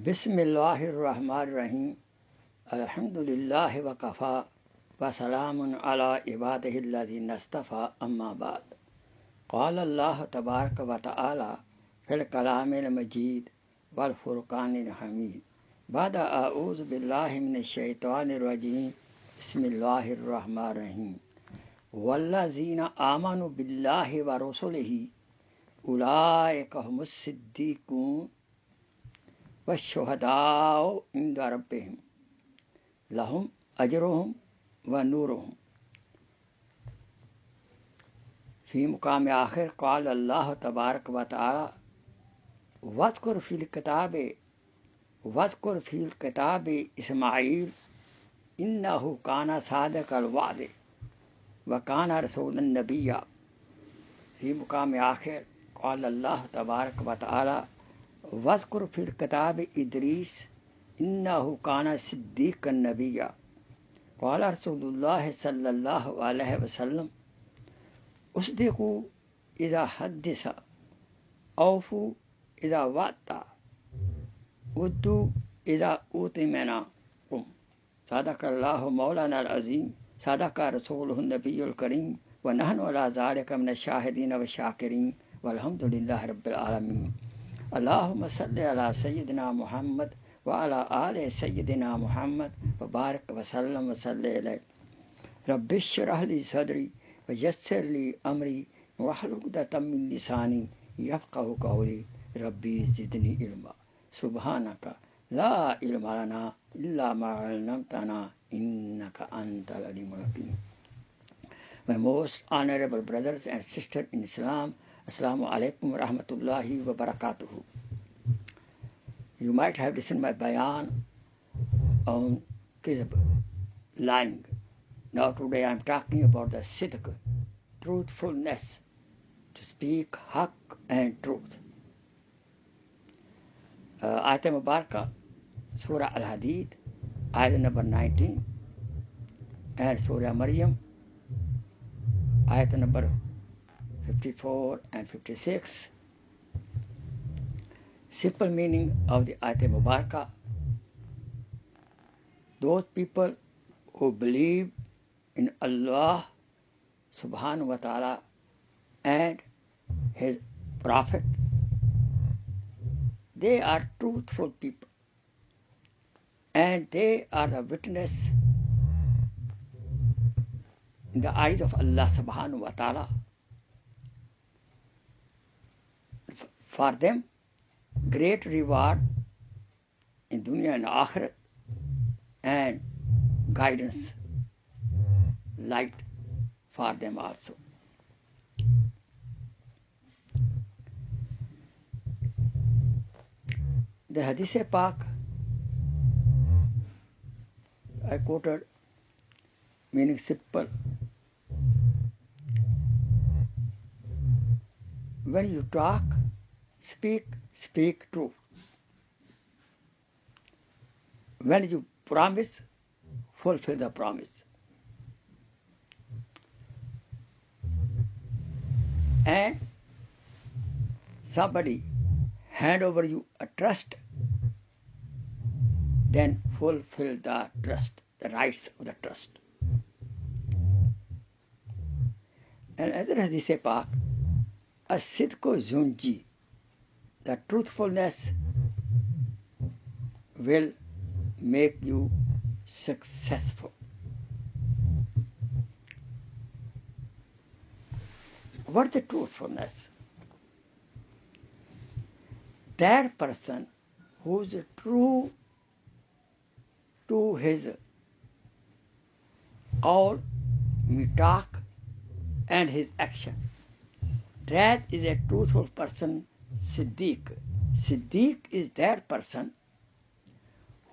بسم اللہ الرحمن الرحیم الحمد للہ وکفا وسلام علی عبادہ الذین اصطفی اما بعد قال اللہ تبارک و تعالی فی الکلام المجید والفرقان الحمید بعد اعوذ باللہ من الشیطان الرجیم بسم اللہ الرحمن الرحیم والذین آمنوا باللہ ورسلہ اولئک هم الصدیقون والشهداء عند ربهم لهم أجرهم ونورهم في مقام آخر قال الله تبارك وتعالى واذكر في الكتاب إسماعيل إنه كان صادق الوعد وكان رسولا نبيا في مقام آخر قال الله تبارك وتعالى واذكر في الكتاب إدريس إنه كان صديقا نبيا قال رسول الله صلى الله عليه وسلم اصدقوا إذا حدث أوفوا إذا وعد ودوا إذا أؤتمنكم صدق الله مولانا العظيم صدق رسوله النبي الكريم ونحن على ذلك من الشاهدين والشاكرين والحمد لله رب العالمين اللهم صل على سيدنا محمد وعلى آل سيدنا محمد وبارك وسلم وصل عليه رب اشرح لي صدري ويسر لي أمري واحلل عقدة من لساني يفقهوا قولي ربي زدني علما سبحانك لا علم لنا إلا ما علمتنا إنك أنت العليم الحكيم. My most honorable brothers and sisters in Islam, Assalamu alaikum wa rahmatullahi wa barakatuhu. You might have listened my bayan on kizb, lying. Now today I am talking about the sidq, truthfulness, to speak haqq and truth. Ayat Mubarakah, Surah Al-Hadid, ayat number 19, and Surah Maryam, ayat number 54 and 56. Simple meaning of the Ayat Mubarakah: those people who believe in Allah subhanahu wa ta'ala and His prophets, they are truthful people and they are the witness in the eyes of Allah subhanahu wa ta'ala. For them, great reward in dunya and akhirat, and guidance, light for them also. The Hadith Pak I quoted, meaning simple. When you talk, speak truth. When you promise, fulfill the promise. And somebody hand over you a trust, then fulfill the trust, the rights of the trust. And other Hadith Pak, as-sidqu zunji, the truthfulness will make you successful. What is the truthfulness? That person who is true to his all talk and his action, that is a truthful person, Siddiq. Siddiq is that person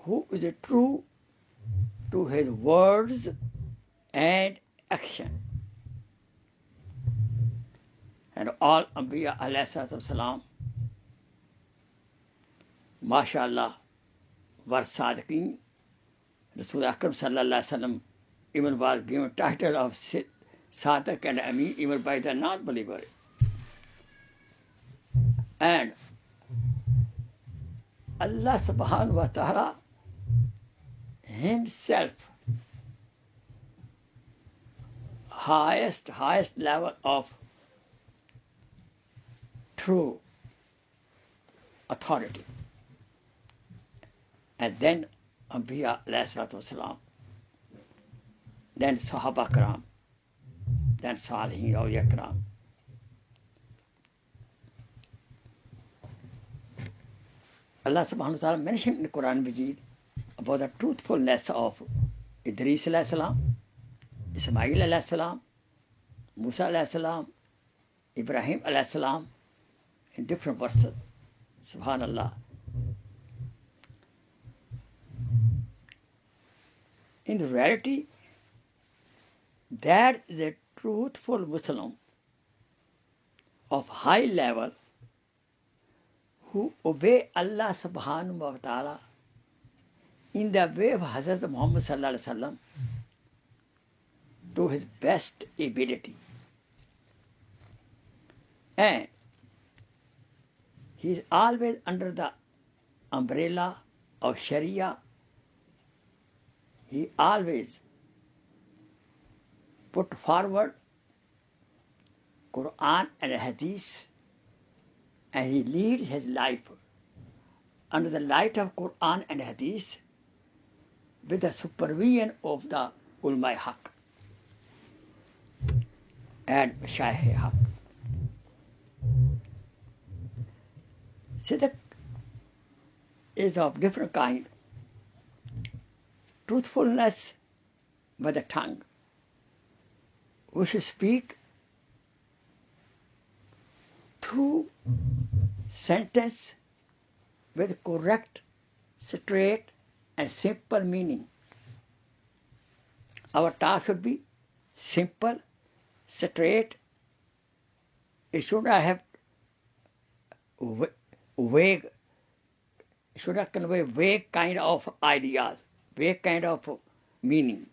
who is true to his words and action. And all Anbiya alayhi salam, mashallah, were Sadiqeen. Rasul Akram sallallahu alayhi wa sallam even was given title of Sadiq and Amin even by the non-believer. And Allah subhanahu wa ta'ala himself, highest level of true authority. And then Anbiya alayhi salatu wasalam, then Sahaba Karam, then Salihin Awliya Karam. Allah subhanahu wa ta'ala mentioned in the Quran Majid about the truthfulness of Idris alayhi salam, Ismail alayhi salam, Musa alayhi salam, Ibrahim alayhi salam, in different verses. Subhanallah. In reality, that is a truthful Muslim of high level who obey Allah subhanahu wa ta'ala in the way of Hazrat Muhammad sallallahu alaihi wasallam to his best ability. And he is always under the umbrella of Sharia. He always put forward Quran and Hadith, and he leads his life under the light of Quran and Hadith with the supervision of the Ulama Haq and Shaykh Haq. Sidq is of different kind. Truthfulness by the tongue. We should speak true sentence with correct, straight, and simple meaning. Our talk should be simple, straight. It should not have vague, it should not convey vague kind of ideas, vague kind of meaning.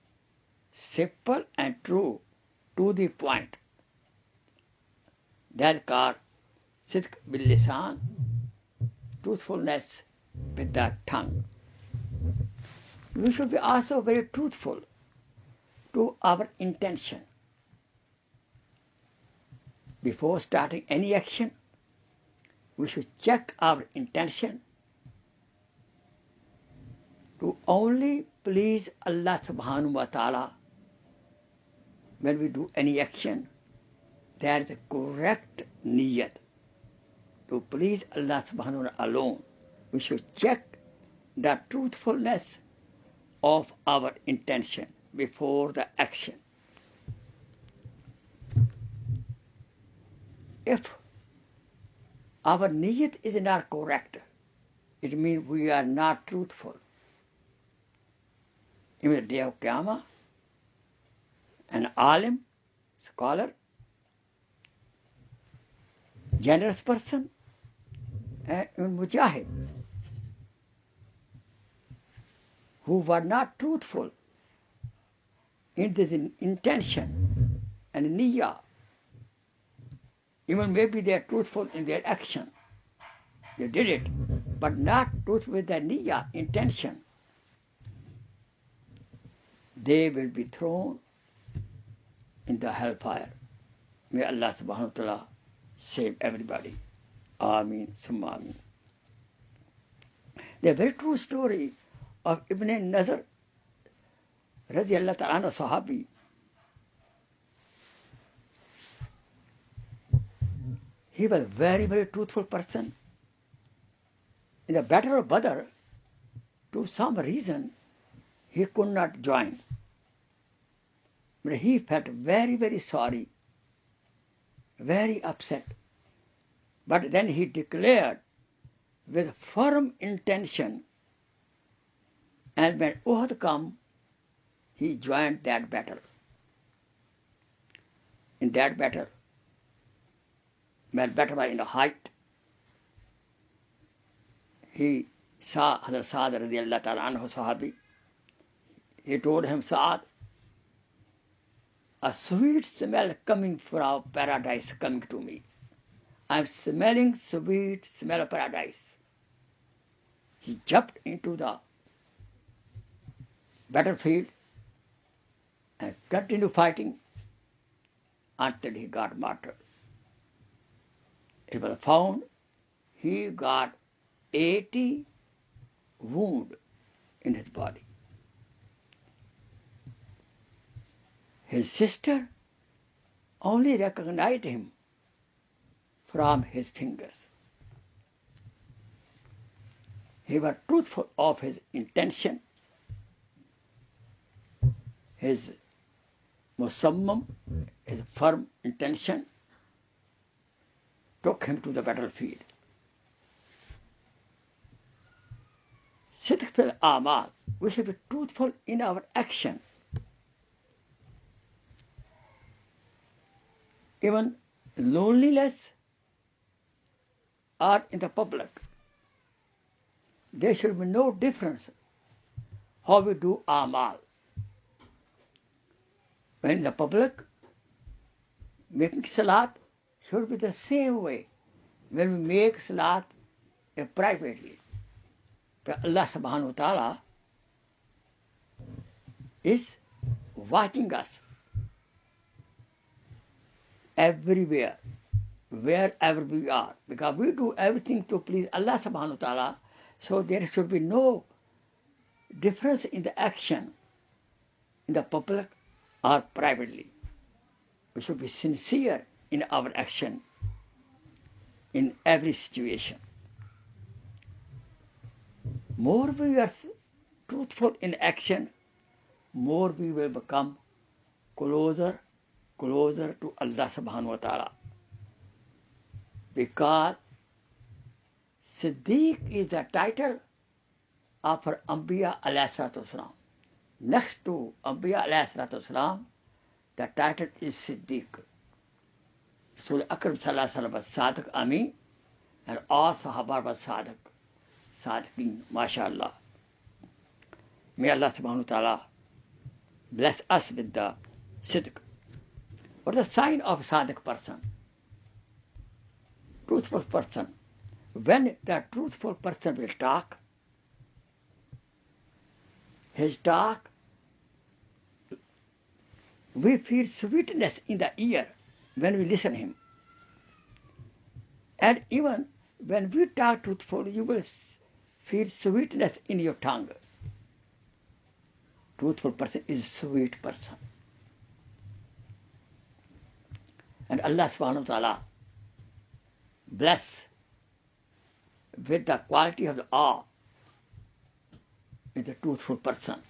Simple and true, to the point. That's called Sidq bil lisan, truthfulness with the tongue. We should be also very truthful to our intention. Before starting any action, we should check our intention to only please Allah subhanahu wa ta'ala. When we do any action, there is a correct niyat to please Allah subhanahu wa ta'ala alone. We should check the truthfulness of our intention before the action. If our niyat is not correct, it means we are not truthful. In the day of Qiyamah, an alim, scholar, generous person, and mujahid, who were not truthful in this intention and niyyah. Even maybe they are truthful in their action. They did it, but not truthful with their niyyah, intention. They will be thrown in the hellfire. May Allah subhanahu wa ta'ala save everybody. Ameen, summa ameen. The very true story of Ibn Nazar, radiallahu ta'ala, Sahabi. He was a very, very truthful person. In the Battle of Badr, to some reason, he could not join. But he felt very, very sorry, very upset. But then he declared with firm intention, and when Uhud came, he joined that battle. In that battle, when battle was in the height, he saw Hazrat Sa'ad radiallahu ta'ala anhu Sahabi. He told him, Sa'ad, a sweet smell coming from paradise coming to me. I'm smelling sweet smell of paradise. he jumped into the battlefield and continued fighting until he got martyred. It was found he got 80 wounds in his body. His sister only recognized him from his fingers. He was truthful of his intention. His musammam, his firm intention, took him to the battlefield. Sidq fil amal, we should be truthful in our action. Even loneliness or in the public, there should be no difference how we do amal. When in the public, making salat should be the same way when we make salat privately. But Allah subhanahu wa ta'ala is watching us everywhere, wherever we are, because we do everything to please Allah subhanahu wa ta'ala, so there should be no difference in the action in the public or privately. We should be sincere in our action in every situation. More we are truthful in action, more we will become closer to Allah subhanahu wa ta'ala. Because Siddiq is the title of Anbiya alayhi salatu wasalam. Next to Anbiya alayhi salatu wasalam, the title is Siddiq. Rasul Akram sallallahu alaihi wasallam was Sadiq Amin, and all Sahaba was Sadiqeen, mashallah. May Allah subhanahu wa ta'ala bless us with the Siddiq. What is the sign of a Sadiq person? Truthful person. When the truthful person will talk, his talk, we feel sweetness in the ear when we listen to him. And even when we talk truthfully, you will feel sweetness in your tongue. Truthful person is a sweet person. And Allah subhanahu wa ta'ala bless with the quality of the awe is a truthful person.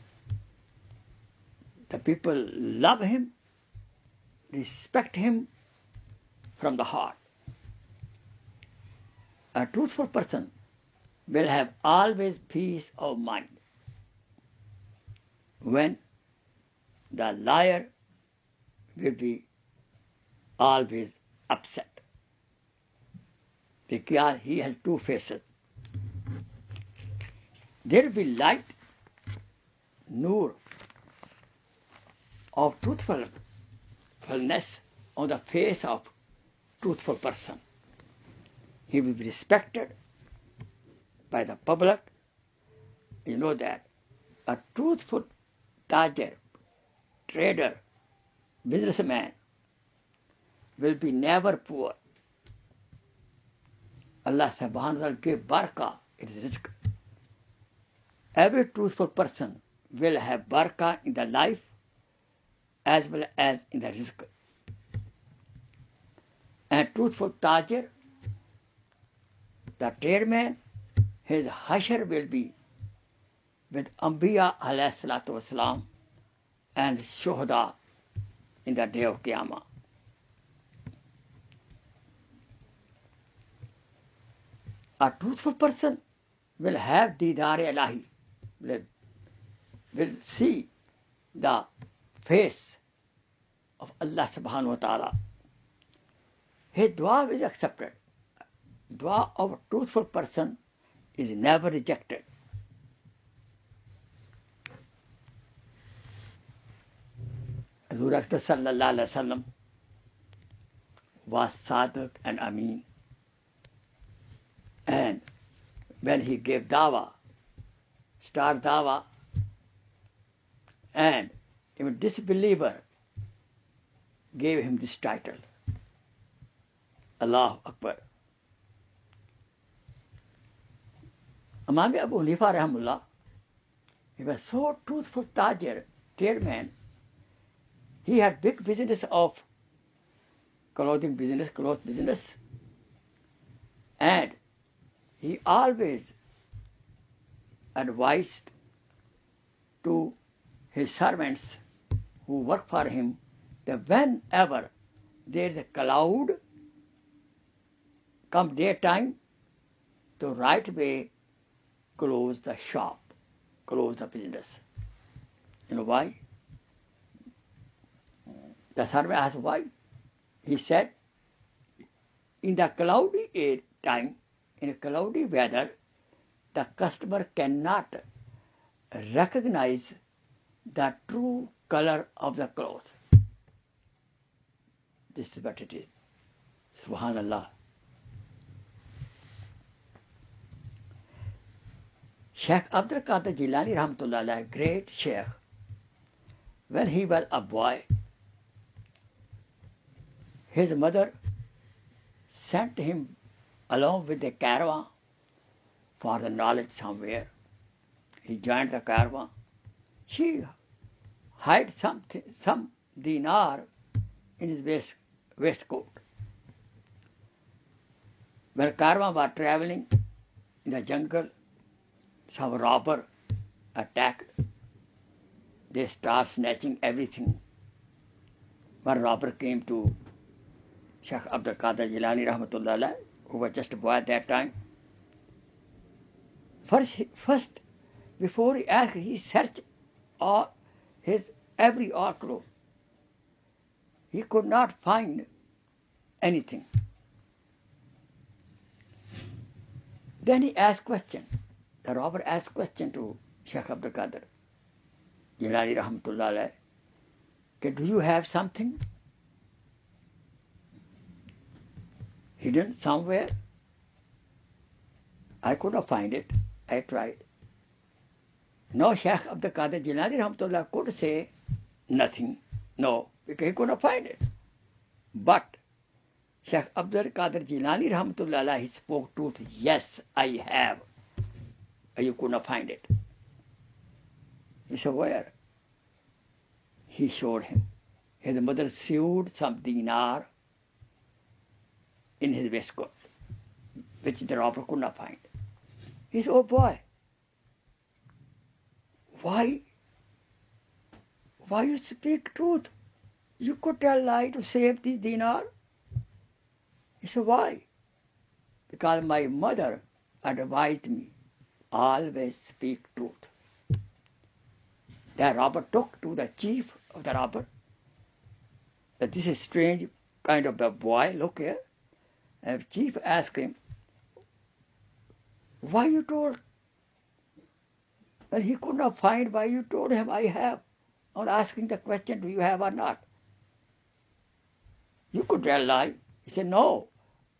The people love him, respect him from the heart. A truthful person will have always peace of mind. When the liar will be always upset, because he has two faces. There will be light, nur of truthfulness on the face of truthful person. He will be respected by the public. You know that a truthful tajir, trader, businessman will be never poor. Allah subhanahu wa ta'ala gave barakah in his rizq. Every truthful person will have barakah in the life as well as in the rizq. And truthful tajir, the tradesman, his hashr will be with Anbiya alayhi salatu wasalam and Shuhada in the day of Qiyamah. A truthful person will have Didar Ilahi, will see the face of Allah subhanahu wa ta'ala. His dua is accepted. Dua of a truthful person is never rejected. Hazur Akhtar sallallahu alaihi wasallam was Sadiq and Amin. And when he gave dawah start dawa, and even disbeliever gave him this title, Allahu Akbar. Imam Abu Hanifa rahimahullah, he was so truthful tajir, tradesman. He had big business of cloth business, and he always advised to his servants who work for him that whenever there is a cloud come daytime, to right away close the shop, close the business. You know why? The servant asked why. He said, in the cloudy time, in a cloudy weather, the customer cannot recognize the true color of the cloth. This is what it is. Subhanallah. Sheikh Abdul Qadir Jilani Rahmatullah Alayhi, great Sheikh, when he was a boy, his mother sent him along with the caravan for the knowledge somewhere. He joined the caravan. She hid some dinar in his waistcoat. When caravan was traveling in the jungle, some robber attacked. They start snatching everything. One robber came to Sheikh Abdul Qadir Jilani Rahmatullah Alayhi, who was just a boy at that time. First, before he asked, he searched all his every clothes. He could not find anything. Then he asked question. The robber asked question to Sheikh Abdul Qadir Jilani Rahmatullah Alayhi, do you have something hidden somewhere? I could not find it. I tried. No, Sheikh Abdul Qadir Jilani Rahmatullah could say nothing. No, because he could not find it. But Sheikh Abdul Qadir Jilani Rahmatullah Alayhi spoke truth. Yes, I have. You could not find it. He said, where? He showed him. His mother sewed some dinar in his waistcoat, which the robber could not find. He said, oh boy, why you speak truth? You could tell lie to save this dinar. He said, why? Because my mother advised me, always speak truth. The robber took to the chief of the robber that this is strange kind of a boy, look here. And the chief asked him, why you told? Well, he could not find why you told him I have. On asking the question, do you have or not? You could tell lie. He said, no,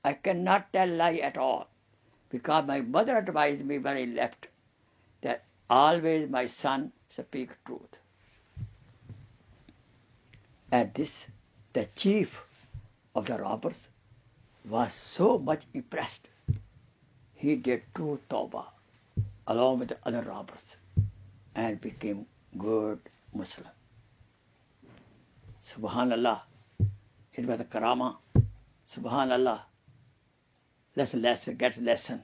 I cannot tell lie at all. Because my mother advised me when I left that always my son speak truth. At this, the chief of the robbers was so much impressed. He did true tawbah along with the other robbers and became good Muslim. Subhanallah. It was a karama. Subhanallah. Let's get lesson.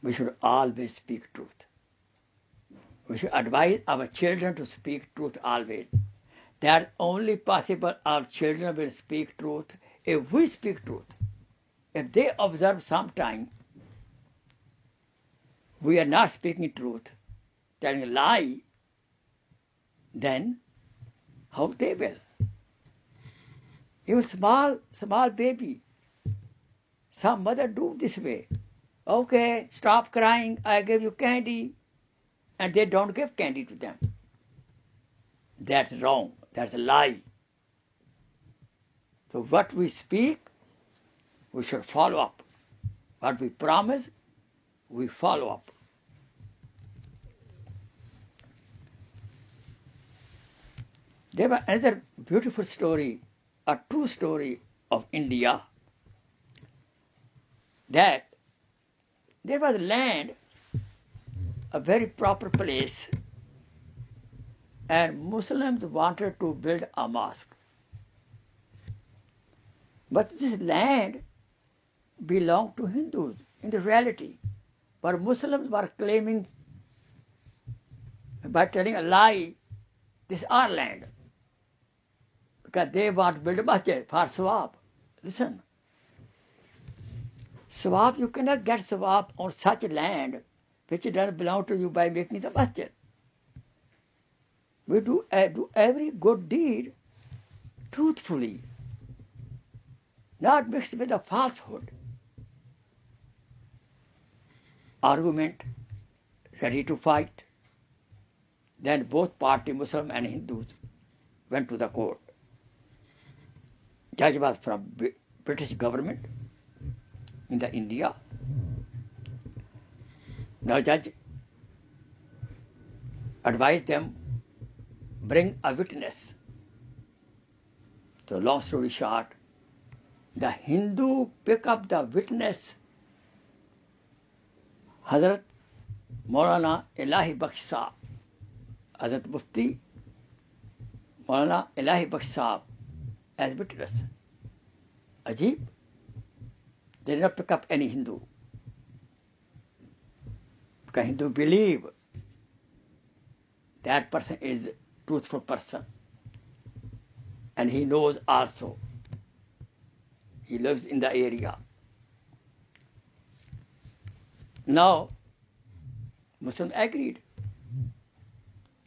We should always speak truth. We should advise our children to speak truth always. That only possible our children will speak truth if we speak truth. If they observe sometime we are not speaking truth, telling a lie, then how they will? Even small baby, some mother do this way. Okay, stop crying, I give you candy. And they don't give candy to them. That's wrong. That's a lie. So what we speak, we should follow up. What we promise, we follow up. There was another beautiful story, a true story of India, that there was land, a very proper place, and Muslims wanted to build a mosque. But this land belonged to Hindus in the reality. But Muslims were claiming, by telling a lie, this is our land. Because they want to build a masjid for sawab. Listen, sawab, you cannot get sawab on such land which doesn't belong to you by making the masjid. We do every good deed truthfully, not mixed with a falsehood. Argument, ready to fight. Then both parties, Muslim and Hindus, went to the court. Judge was from British government in the India. Now judge advised them, bring a witness. So long story short, the Hindu pick up the witness, Hazrat Maulana Elahi Bakhsh Sahab, Hazrat Mufti Maulana Elahi Bakhsh Sahab as witness. Ajib, they did not pick up any Hindu. Because Hindu believe that person is a truthful person. And he knows also. He lives in the area. Now, Muslims agreed.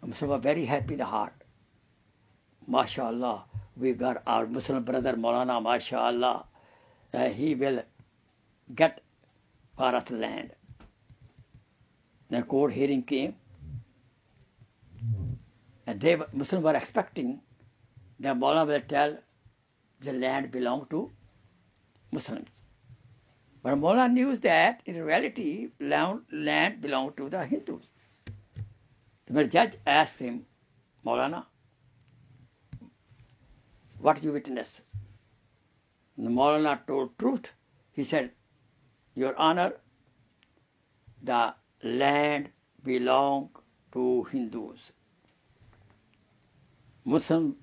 Muslims were very happy in the heart. MashaAllah, we got our Muslim brother Maulana, MashaAllah. He will get for us land. Then court hearing came. And Muslims were expecting that Maulana will tell the land belonged to Muslims. But Maulana knew that in reality land belonged to the Hindus. The judge asked him, Maulana, what you witness? The Maulana told truth. He said, Your Honor, the land belongs to Hindus. Muslims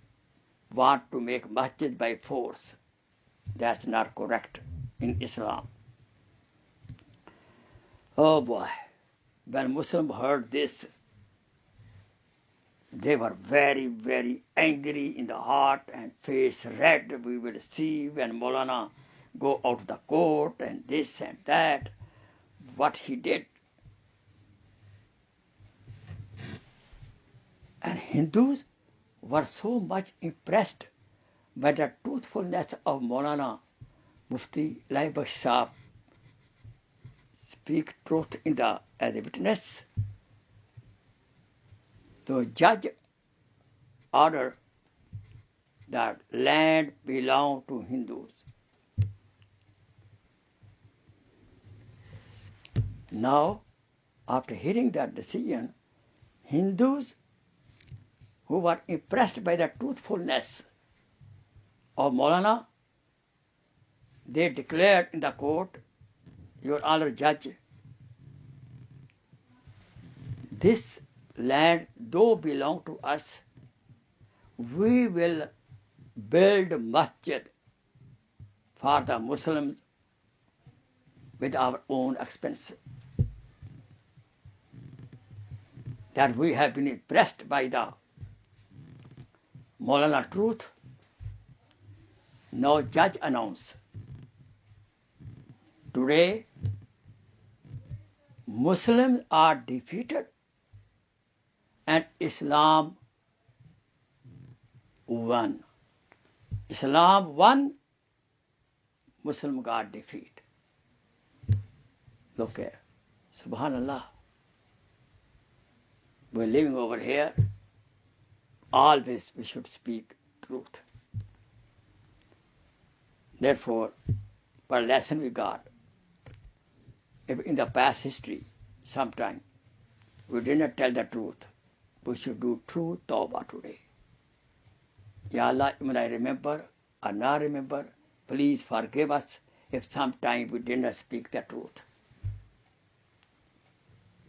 want to make masjid by force. That's not correct in Islam. Oh boy, when Muslims heard this, they were very, very angry in the heart and face red. We will see when Maulana go out of the court and this and that, what he did. And Hindus were so much impressed by the truthfulness of Maulana Mufti Elahi Bakhsh Sahab, speak truth as a witness. So judge ordered that land belonged to Hindus. Now, after hearing that decision, Hindus who were impressed by the truthfulness of Maulana, they declared in the court, Your Honor Judge, this land, though belong to us, we will build masjid for the Muslims with our own expenses. That we have been impressed by the Maulana truth. Now judge announced, today Muslims are defeated and Islam won. Islam won, Muslim got defeat. Look here, Subhanallah. We're living over here. Always we should speak truth. Therefore, what lesson we got? If in the past history, sometime, we did not tell the truth, we should do true tawbah today. Ya Allah, when I remember or not remember, please forgive us if sometime we did not speak the truth.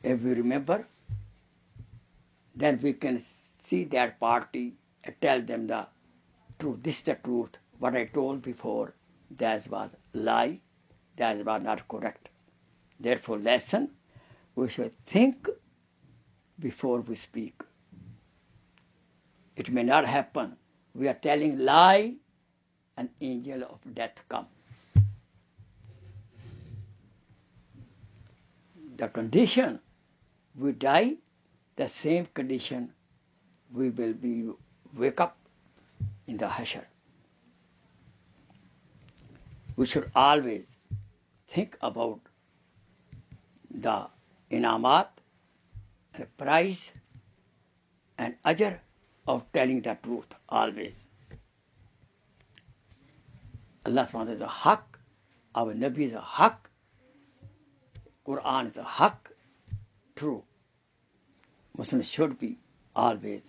If we remember, then we can see that party and tell them the truth. This is the truth. What I told before, that was lie, that was not correct. Therefore, lesson, we should think before we speak. It may not happen. We are telling lie, an angel of death come. The condition we die, the same condition we will be wake up in the Hashar. We should always think about the inamat, the prize, and ajr of telling the truth always. Allah subhanahu wa ta'ala is a haq, our Nabi is a haq, Quran is a haq, true. Muslims should be always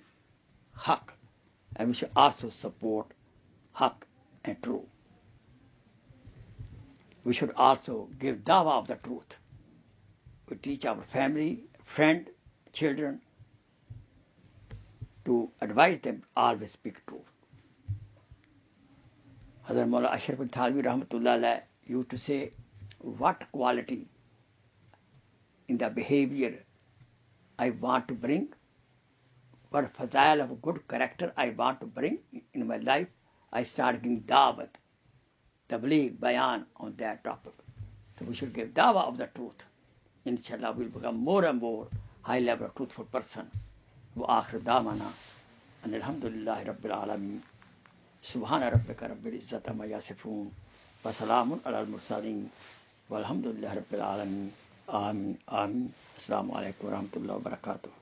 haq, and we should also support haq and true. We should also give dawah of the truth. We teach our family, friend, children to advise them always speak truth. Hazrat Maulana Ashraf Ali Thanvi Rahmatullah Alayh used to say, what quality in the behavior I want to bring, what fazail of good character I want to bring in my life, I start giving dawat, tabligh, bayan on that topic. So we should give dawah of the truth. Inshallah, we'll become more and more high-level truthful person. Wa akhir da'wana and alhamdulillahi rabbil alameen. Subhana rabbika rabbil izzati amma yasifun. Wa salamun alal mursalin. Walhamdulillahi rabbil alameen. Amin. Amin. Assalamu alaikum wa rahmatullahi wa barakatuh.